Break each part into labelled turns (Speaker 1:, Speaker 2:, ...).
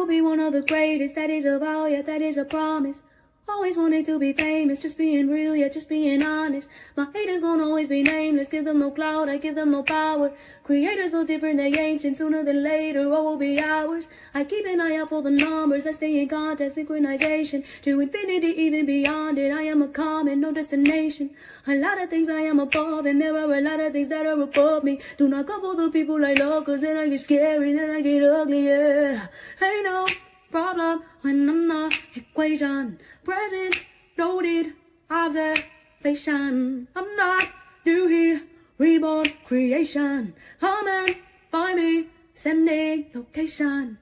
Speaker 1: will be one of the greatest. That is a vow, yeah, that is a promise. Always wanted to be famous, just being real, yeah, just being honest. My haters gon' always be nameless, give them no clout, I give them no power. Creators built different, they ancient, sooner than later, what will be ours? I keep an eye out for the numbers, I stay in contact, synchronization, to infinity, even beyond it. I am a common, no destination. A lot of things I am above, and there are a lot of things that are above me. Do not go for the people I love, cause then I get scary, then I get ugly, yeah. Ain't no problem when I'm not equation. Present, noted, observation. I'm not new here, reborn creation. Amen, find me, sending location.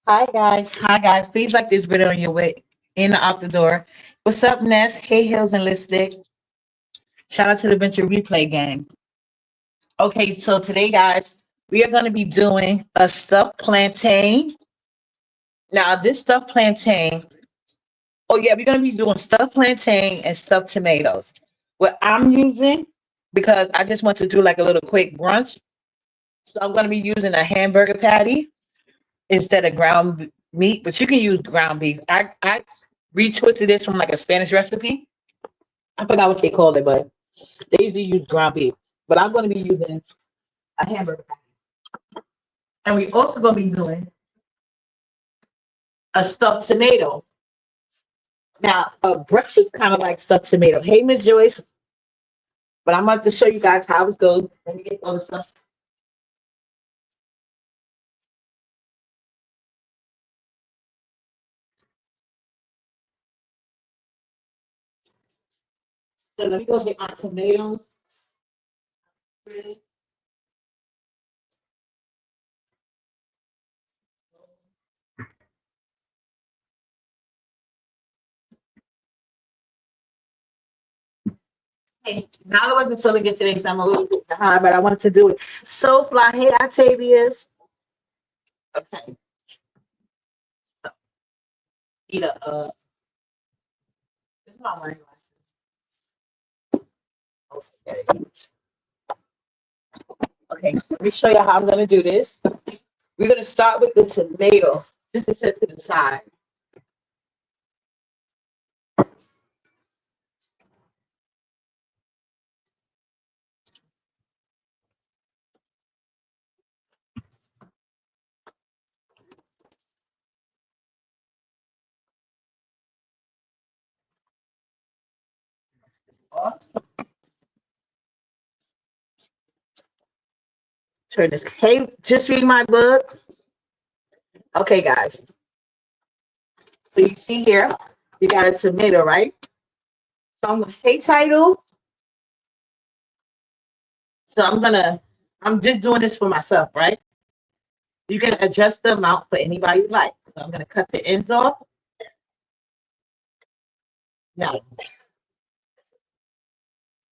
Speaker 2: Hi guys. Hi guys. Please like this video on your way in or out the door. What's up, Ness? Hey, Hills and Lipstick. Shout out to the Venture Replay gang. Okay, so today, guys, we are going to be doing a stuffed plantain. Now, this stuffed plantain, oh yeah, we're going to be doing stuffed plantain and stuffed tomatoes. What I'm using, because I just want to do like a little quick brunch, so I'm going to be using a hamburger patty instead of ground meat, but you can use ground beef. I retwisted this from like a Spanish recipe. I forgot what they call it, but they usually use ground beef. But I'm going to be using a hamburger patty. And we also going to be doing a stuffed tomato. Now, a breakfast kind of like stuffed tomato. Hey, Miss Joyce. But I'm about to show you guys how it goes. Let me get all the stuff. So let me go get my tomatoes. Hey, now I wasn't feeling good today, so I'm a little bit behind, but I wanted to do it. So fly. Hey, Octavius. Okay. So, need a, this is my wearing glasses. Okay. Okay, so let me show you how I'm going to do this. We're going to start with the tomato, just to set to the side. Turn this. Hey, just read my book. Okay, guys. So you see here, you got a tomato, right? So I'm going to, hey, title. So I'm just doing this for myself, right? You can adjust the amount for anybody you like. So I'm going to cut the ends off. Now,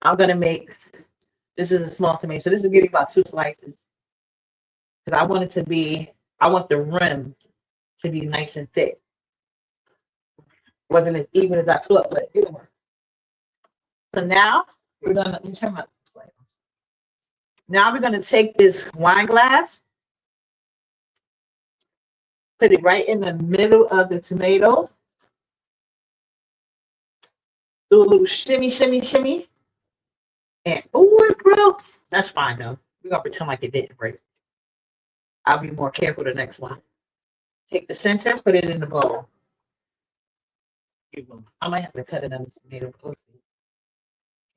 Speaker 2: I'm going to make, this is a small tomato. So this is getting about 2 slices. Because I want it to be, I want the rim to be nice and thick. Wasn't as even as I thought, but it worked. So now we're going to, turn my, now we're going to take this wine glass, put it right in the middle of the tomato. Do a little shimmy, shimmy, shimmy. And, oh, it broke. That's fine, though. We're going to pretend like it didn't break. I'll be more careful the next one. Take the center, put it in the bowl. I might have to cut it on the tomato.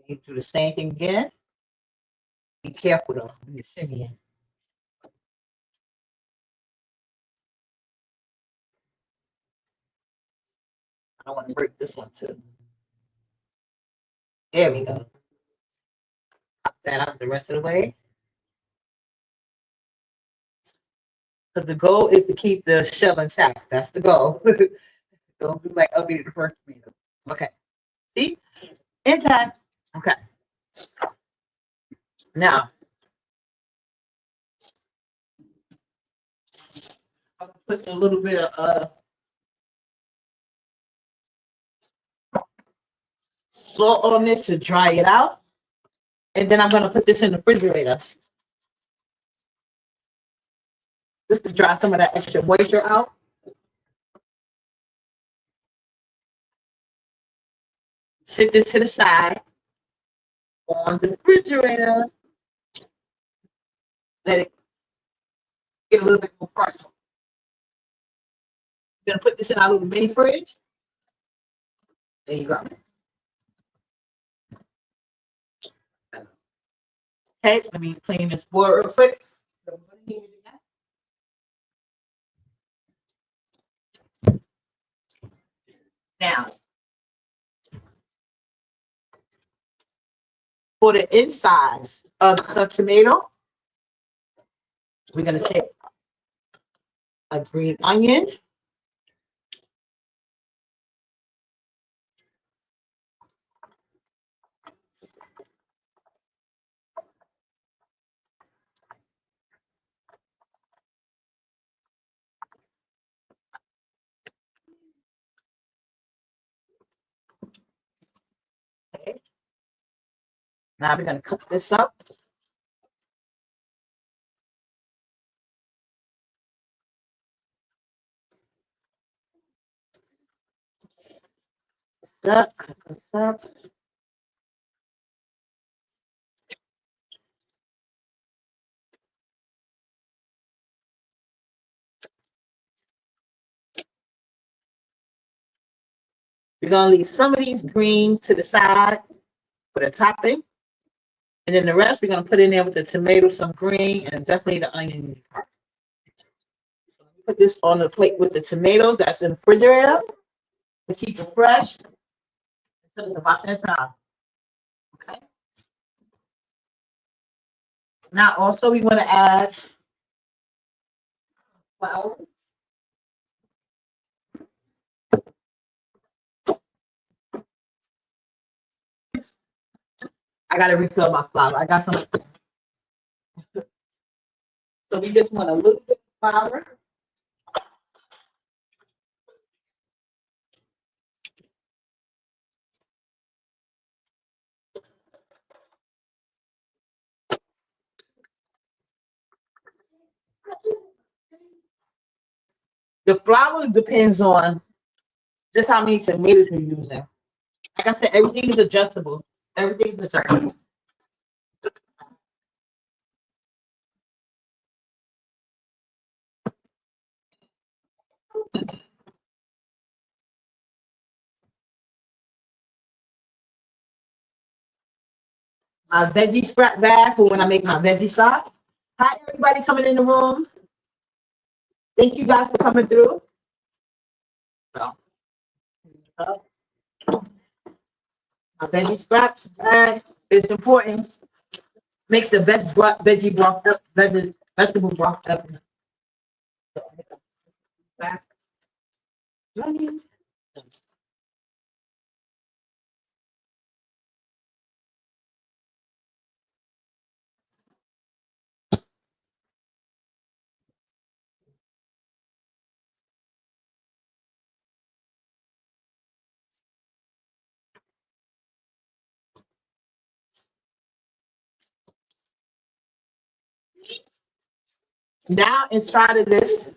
Speaker 2: You do the same thing again. Be careful, though. You shimmy in. I want to break this one, too. There we go. Pop that out the rest of the way. Because the goal is to keep the shell intact. That's the goal. Don't do like ugly the first tomato. Okay. See? Intact. Okay. Now, I'll put a little bit of salt on this to dry it out. And then I'm going to put this in the refrigerator. just to dry some of that extra moisture out. Sit this to the side on the refrigerator. Let it get a little bit more fresh. We're gonna put this in our little mini fridge. There you go. Okay, let me clean this board real quick. Now, for the insides of the tomato, we're gonna take a green onion. Okay. Now we're gonna cut this up. Cut this up. We're gonna leave some of these greens to the side for the topping. And then the rest we're gonna put in there with the tomato, some green, and definitely the onion. So put this on the plate with the tomatoes that's in the refrigerator to keep it fresh until it's about that time. Okay. Now also we want to add flour. I gotta refill my flour. I got some. So we just want a little bit of flour. The flour depends on just how many tomatoes you're using. Like I said, everything is adjustable. Everything is adjustable. My veggie scrap bag for when I make my veggie stock. Hi, everybody coming in the room. Thank you guys for coming through. So, my veggie scraps bag is important. Makes the best veggie broth, vegetable broth ever. Now inside of this,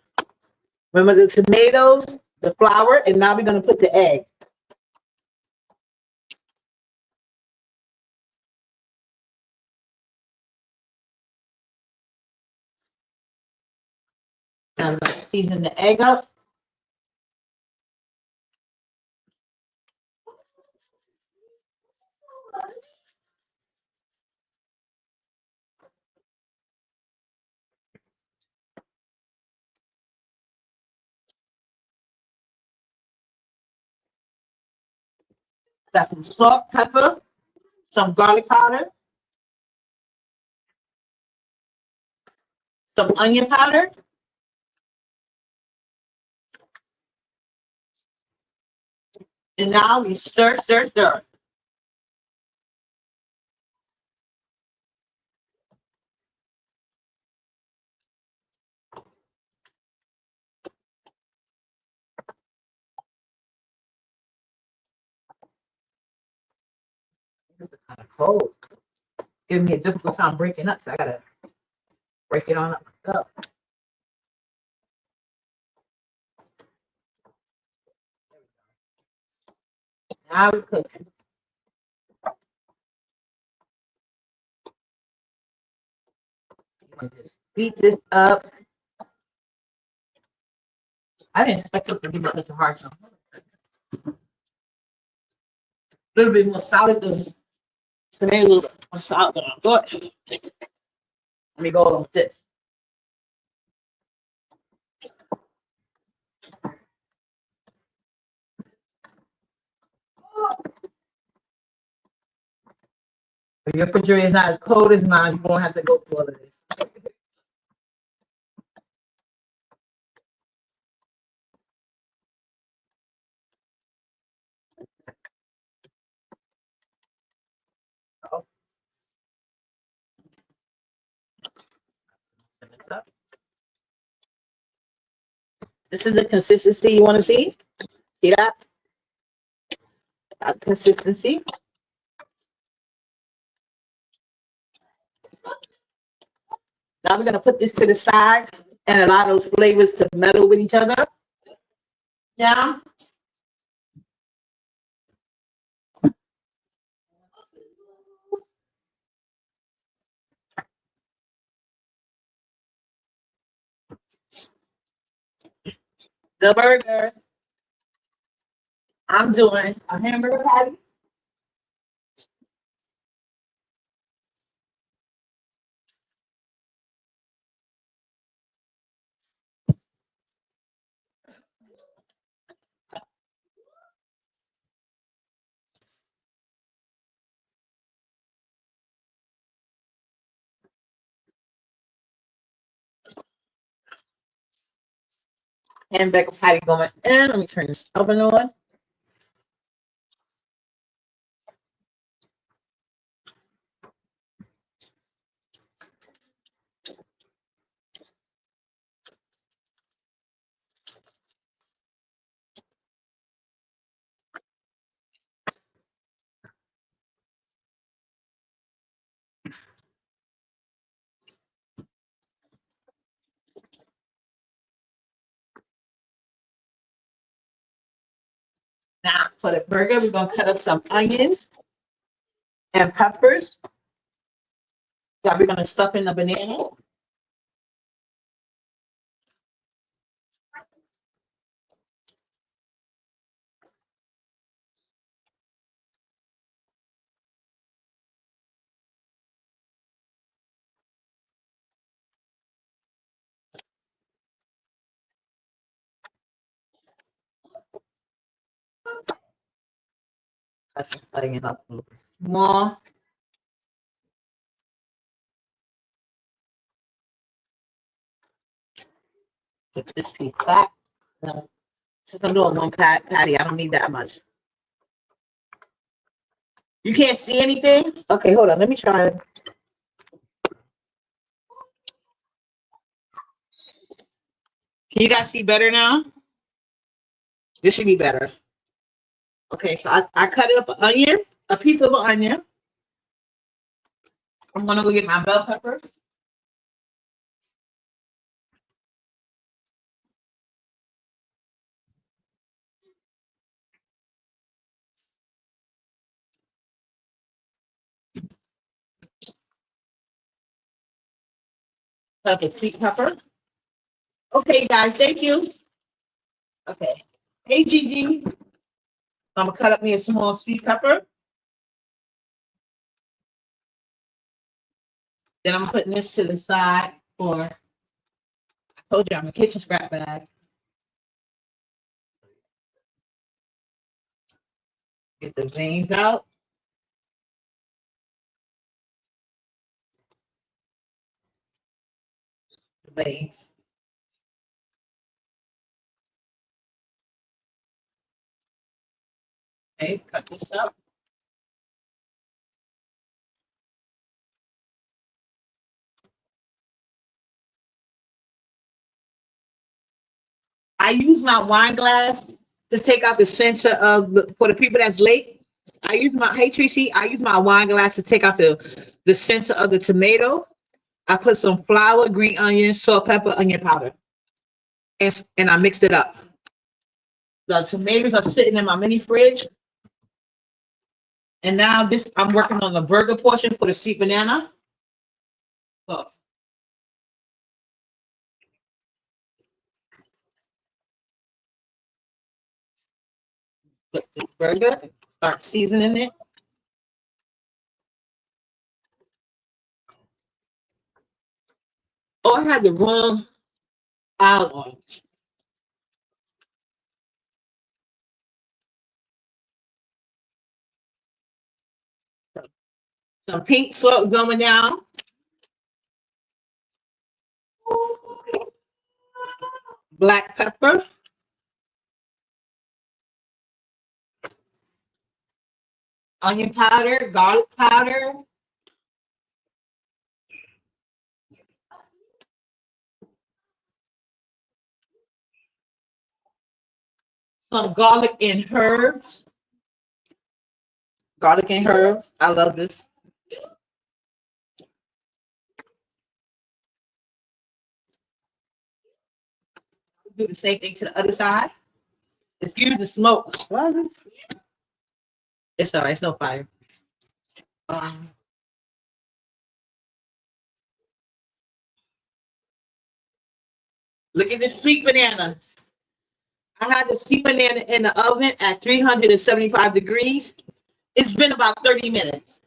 Speaker 2: remember the tomatoes, the flour, and now we're gonna put the egg. I'm gonna season the egg up. Got some salt, pepper, some garlic powder, some onion powder, and now we stir, stir, stir. This is kind of cold. Giving me a difficult time breaking up, so I gotta break it on up. Now we're cooking. Just beat this up. I didn't expect it to be such a hard time. A little bit more solid than today, a little bit more solid than I thought. Let me go with this. If your refrigerator is not as cold as mine, you won't have to go through all of this. This is the consistency you want to see. See that? That consistency. Now we're going to put this to the side and allow those flavors to mellow with each other. Yeah. The burger. I'm doing a hamburger patty. Hamburger patty going in. Let me turn this oven on. Now for the burger, we're going to cut up some onions and peppers that we're going to stuff in the banana. Cut the onion up a little bit more. Put this piece back. Now, since I'm doing one patty, I don't need that much. You can't see anything? Okay, hold on. Let me try it. Can you guys see better now? This should be better. Okay, so I cut up an onion, a piece of an onion. I'm gonna go get my bell pepper. Cut the sweet pepper. Okay, guys, thank you. Okay. Hey, Gigi. I'm gonna cut up me a small sweet pepper. Then I'm putting this to the side for, I told you I'm a kitchen scrap bag. Get the veins out. The veins. Okay, cut this up. I use my wine glass to take out the center of the, for the people that's late. I use my, hey Tracy, I use my wine glass to take out the center of the tomato. I put some flour, green onion, salt, pepper, onion powder, and I mixed it up. The tomatoes are sitting in my mini fridge. And now this, I'm working on the burger portion for the sweet banana. So put the burger, start seasoning it. Oh, I had the wrong olive oil. Some pink salt going down. Black pepper. Onion powder, garlic powder, some garlic and herbs. Garlic and herbs. I love this. Do the same thing to the other side. Excuse the smoke. What is it? It's all right. It's no fire. Um, Look at this sweet banana. I had the sweet banana in the oven at 375 degrees. It's been about 30 minutes.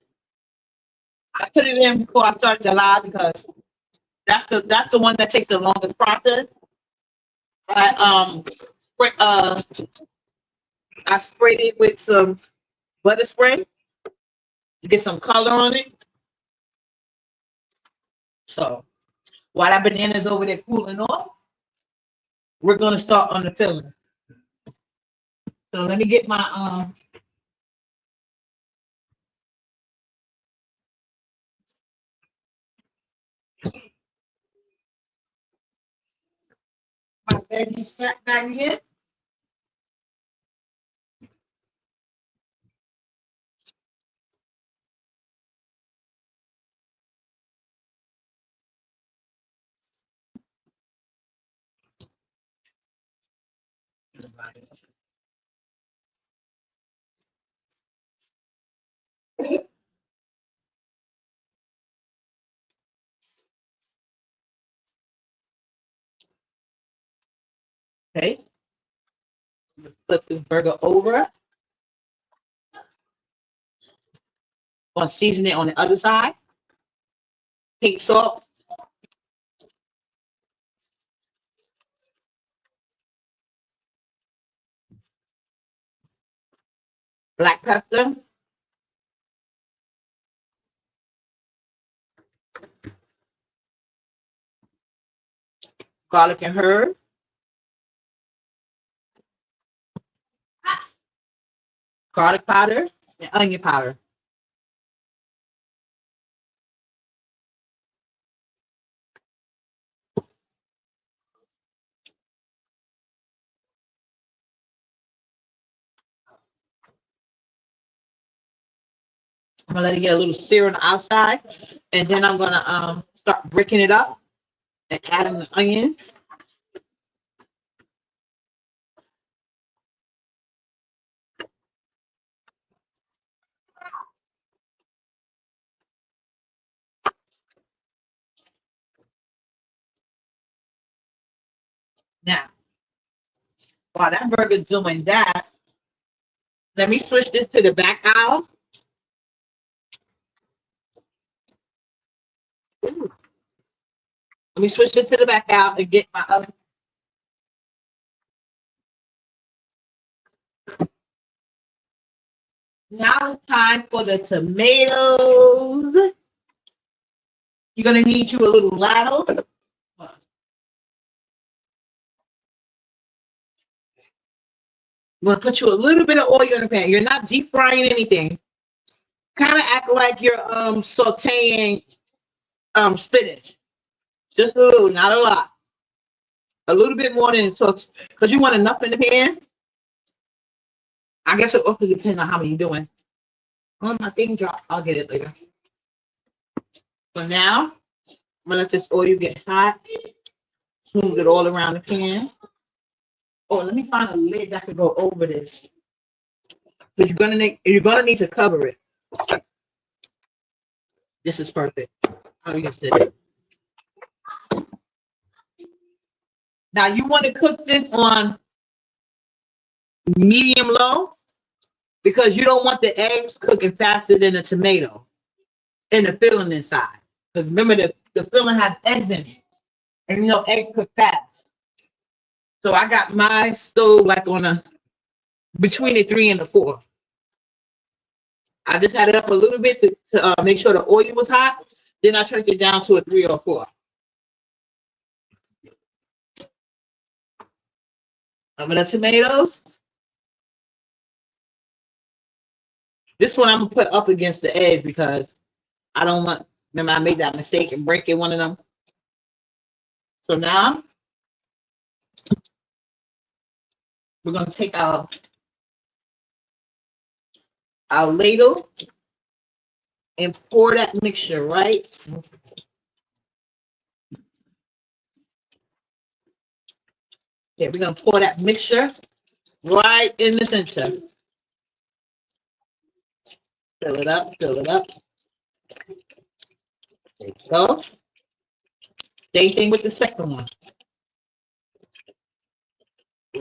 Speaker 2: I put it in before I started the live because that's the one that takes the longest process. I spray, uh I sprayed it with some butter spray to get some color on it. So while that banana is over there cooling off, we're gonna start on the filling. So let me get my veggie strap back here. Okay, flip this burger over. Gonna season it on the other side. Pink salt, black pepper, garlic and herb, garlic powder, and onion powder. I'm gonna let it get a little sear on the outside, and then I'm gonna start breaking it up and adding the onion. Now, while that burger's doing that, let me switch this to the back aisle. Let me switch this to the back aisle and get my other. Now it's time for the tomatoes. You're gonna need you a little ladle. I'm gonna put you a little bit of oil in the pan. You're not deep frying anything. Kind of act like you're sauteing spinach. Just a little, not a lot. A little bit more than so, because you want enough in the pan. I guess it also depends on how many you're doing. Oh, my thing dropped. I'll get it later. So now, I'm gonna let this oil get hot. Smooth it all around the pan. Oh, let me find a lid that can go over this. Because you're gonna need to cover it. This is perfect. How you sit. Now you want to cook this on medium low because you don't want the eggs cooking faster than the tomato and the filling inside. Because remember the filling has eggs in it. And you know eggs cook fast. So I got my stove like on a between the 3 and the 4. I just had it up a little bit to make sure the oil was hot. Then I turned it down to a 3 or 4. Some of the tomatoes. This one I'm gonna put up against the edge because I don't want. Remember, I made that mistake and breaking one of them. So now we're gonna take our ladle and pour that mixture right. Yeah, we're gonna pour that mixture right in the center. Fill it up, fill it up. There you go. Same thing with the second one.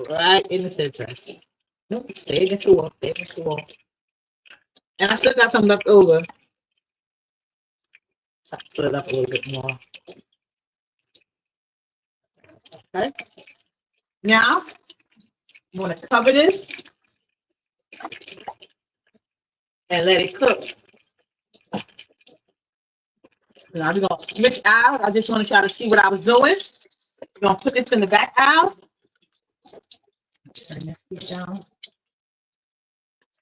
Speaker 2: Right in the center. Nope, stay against the wall, stay against the wall. And I still got some left over. I'll put it up a little bit more. Okay. Now, I'm going to cover this and let it cook. Now we're going to switch out. I just want to try to see what I was doing. We're going to put this in the back aisle. Turn this down.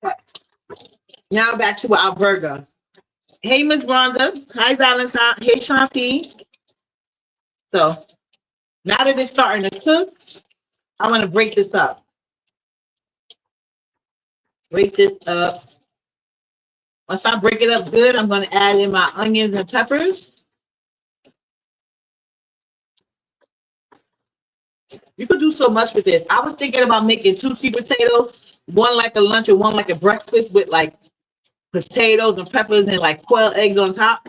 Speaker 2: Okay. Now back to our burger. Hey, Miss Rhonda. Hi, Valentine. Hey, Shanti. So now that it's starting to cook, I want to break this up. Break this up. Once I break it up good, I'm going to add in my onions and peppers. You could do so much with this. I was thinking about making 2 sweet potatoes, one like a lunch and one like a breakfast with like potatoes and peppers and like quail eggs on top.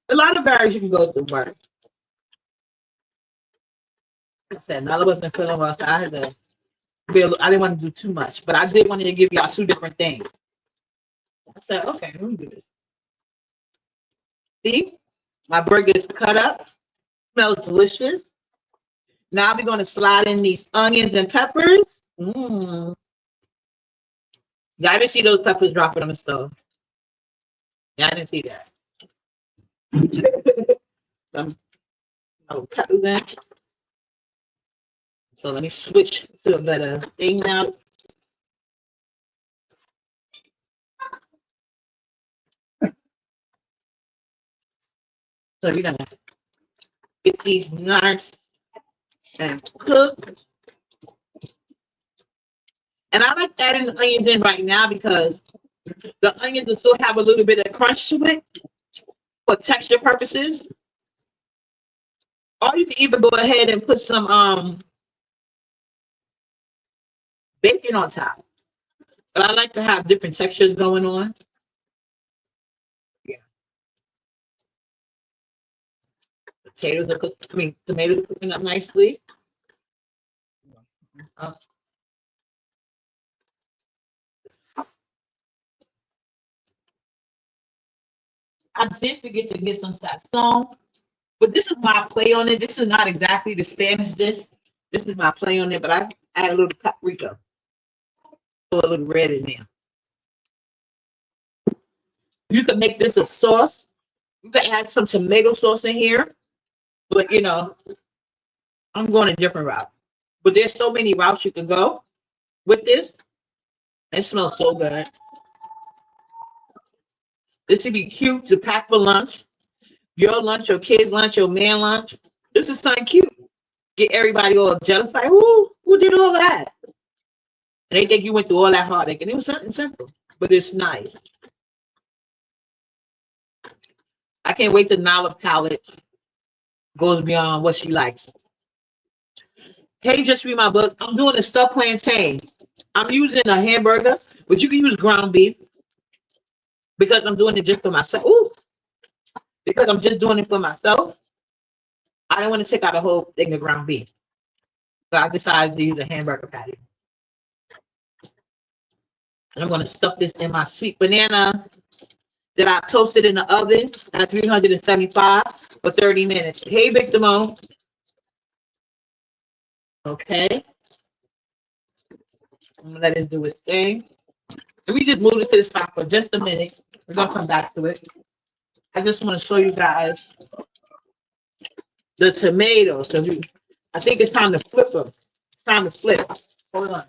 Speaker 2: A lot of berries you can go through, but I said none of us been feeling well, so I had to feel. I didn't want to do too much, but I did want to give y'all 2 different things. I said, okay, let me do this. See, my burger is cut up. Smells delicious. Now we're going to slide in these onions and peppers. Y'all didn't see those peppers dropping on the stove. Yeah, I didn't see that. Some peppers in. So let me switch to a better thing now. So we're gonna get these nice and cooked. And I like adding the onions in right now because the onions will still have a little bit of crunch to it for texture purposes. Or you can even go ahead and put some bacon on top. But I like to have different textures going on. Yeah. Potatoes are cooked, tomatoes are cooking up nicely. I did forget to get some sazon, but this is my play on it. This is not exactly the Spanish dish. This is my play on it, but I add a little paprika. Put a little red in there. You can make this a sauce. You can add some tomato sauce in here, but you know, I'm going a different route. But there's so many routes you can go with this. It smells so good. This would be cute to pack for lunch. Your lunch, your kids' lunch, your man lunch. This is something cute. Get everybody all jealous. Like, who did all that? And they think you went through all that heartache. And it was something simple, but it's nice. I can't wait till Nala palate goes beyond what she likes. Hey, just read my book. I'm doing a stuffed plantain. I'm using a hamburger, but you can use ground beef. because I'm doing it just for myself. Ooh, because I'm just doing it for myself. I don't want to take out a whole thing of ground beef. So I decided to use a hamburger patty. And I'm going to stuff this in my sweet banana that I toasted in the oven at 375 for 30 minutes. Hey, Big Damone. Okay. I'm going to let it do its thing. Let me just move this to the side for just a minute. We're going to come back to it. I just want to show you guys the tomatoes. So I think it's time to flip them. It's time to flip. Hold on.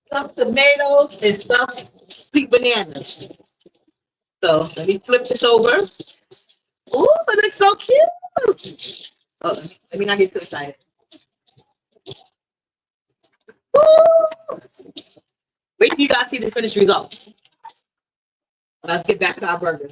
Speaker 2: Stuffed tomatoes and stuffed sweet bananas. So let me flip this over. Ooh, it looks so cute. Oh, let me not get too excited. Ooh. Wait till you guys see the finished results. Let's get back to our burger.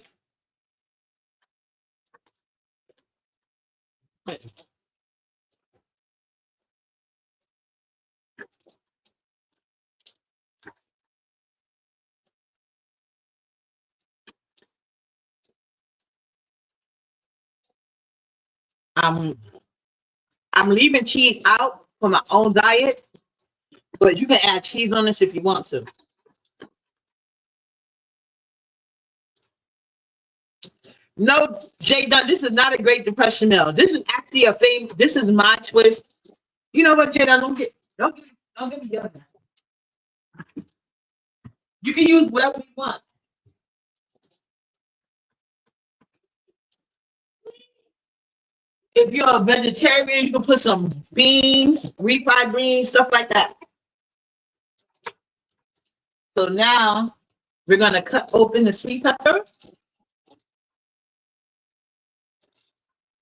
Speaker 2: I'm I'm leaving cheese out for my own diet, but you can add cheese on this if you want to. No, Jay Dunn, this is not a Great Depression meal. This is actually a thing. This is my twist. You know what, Jay Dunn, don't get me yelled at. You can use whatever you want. If you're a vegetarian, you can put some beans, refried beans, stuff like that. So now we're gonna cut open the sweet pepper.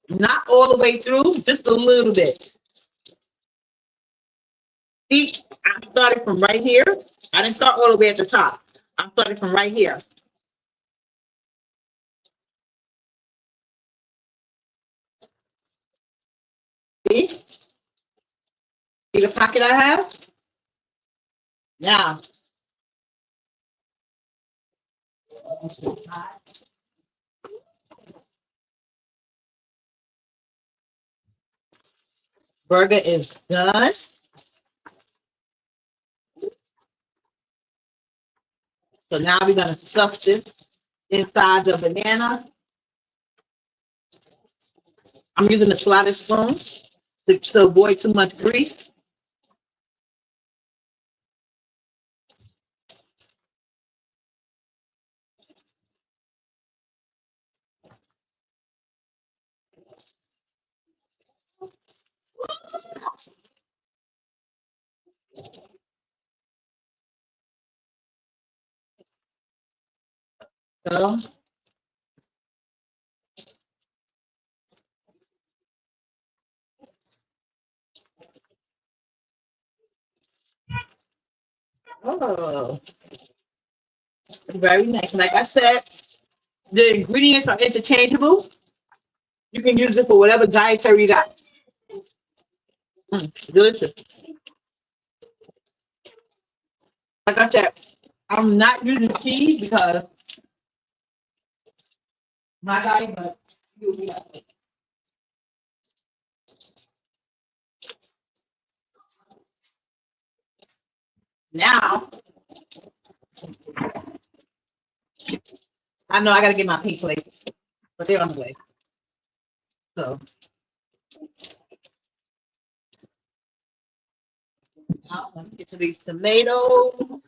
Speaker 2: Not all the way through, just a little bit. See, I started from right here. I didn't start all the way at the top. I started from right here. See? See the pocket I have? Now, burger is done. So now we're gonna stuff this inside the banana. I'm using a slotted spoon to avoid too much grease. So, oh, very nice. Like I said, the ingredients are interchangeable. You can use it for whatever dietary you got. Delicious. Like I said, I'm not using cheese because my diet, but you'll be like, now I know I gotta get my pink plates, but they're on the way. So now let's get to these tomatoes.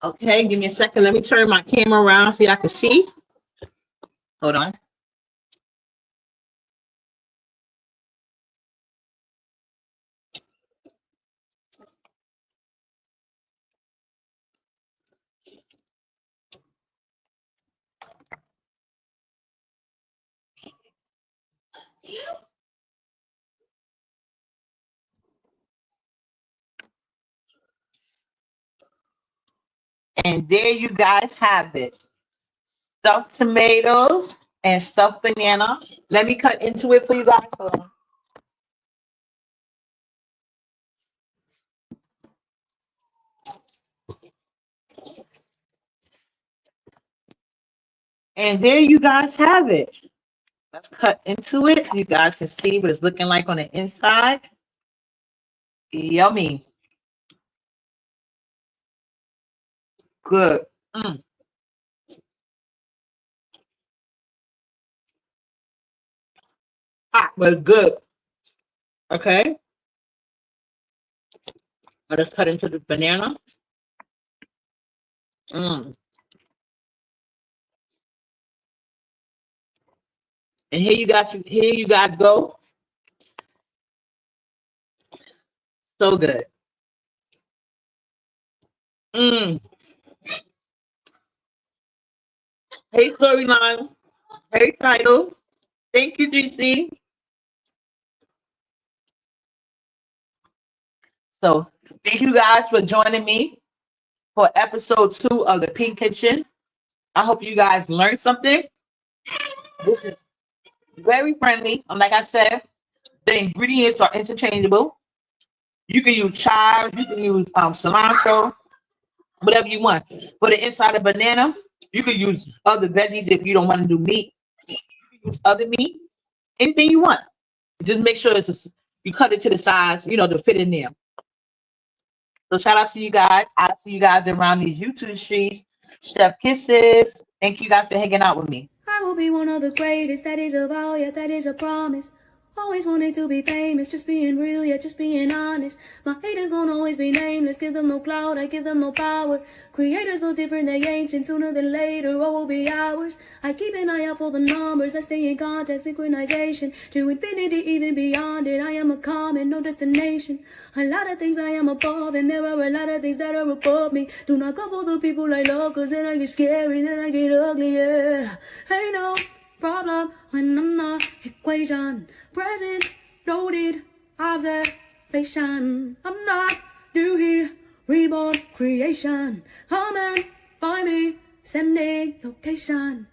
Speaker 2: Okay, give me a second. Let me turn my camera around so I can see. Hold on. And there you guys have it. Stuffed tomatoes and stuffed banana. Let me cut into it for you guys. Hold on. And there you guys have it. Let's cut into it so you guys can see what it's looking like on the inside. Yummy. Good. Hot, but it's good. Okay. Let us cut into the banana. And here you guys go. So good. Hey, storyline. Hey, title. Thank you, GC. So thank you guys for joining me for episode 2 of the Pink Kitchen. I hope you guys learned something. This is very friendly. Like I said, the ingredients are interchangeable. You can use chives, you can use cilantro, whatever you want. For the inside of banana, you can use other veggies if you don't want to do meat. You can use other meat, anything you want. Just make sure you cut it to the size, to fit in there. So shout out to you guys. I'll see you guys around these YouTube streets. Chef kisses. Thank you guys for hanging out with me.
Speaker 1: I will be one of the greatest, that is a vow, yeah, that is a promise. Always wanted to be famous, just being real, yeah, just being honest. My haters gon' always be nameless, give them no clout, I give them no power. Creators built different, they ancient, sooner than later, what will be ours? I keep an eye out for the numbers, I stay in contact, synchronization. To infinity, even beyond it, I am a common, no destination. A lot of things I am above, and there are a lot of things that are above me. Do not go for the people I love, cause then I get scary, then I get ugly, yeah. Ain't no problem when I'm not equation. Present, noted, observation. I'm not new here, reborn creation. Come and find me, sending location.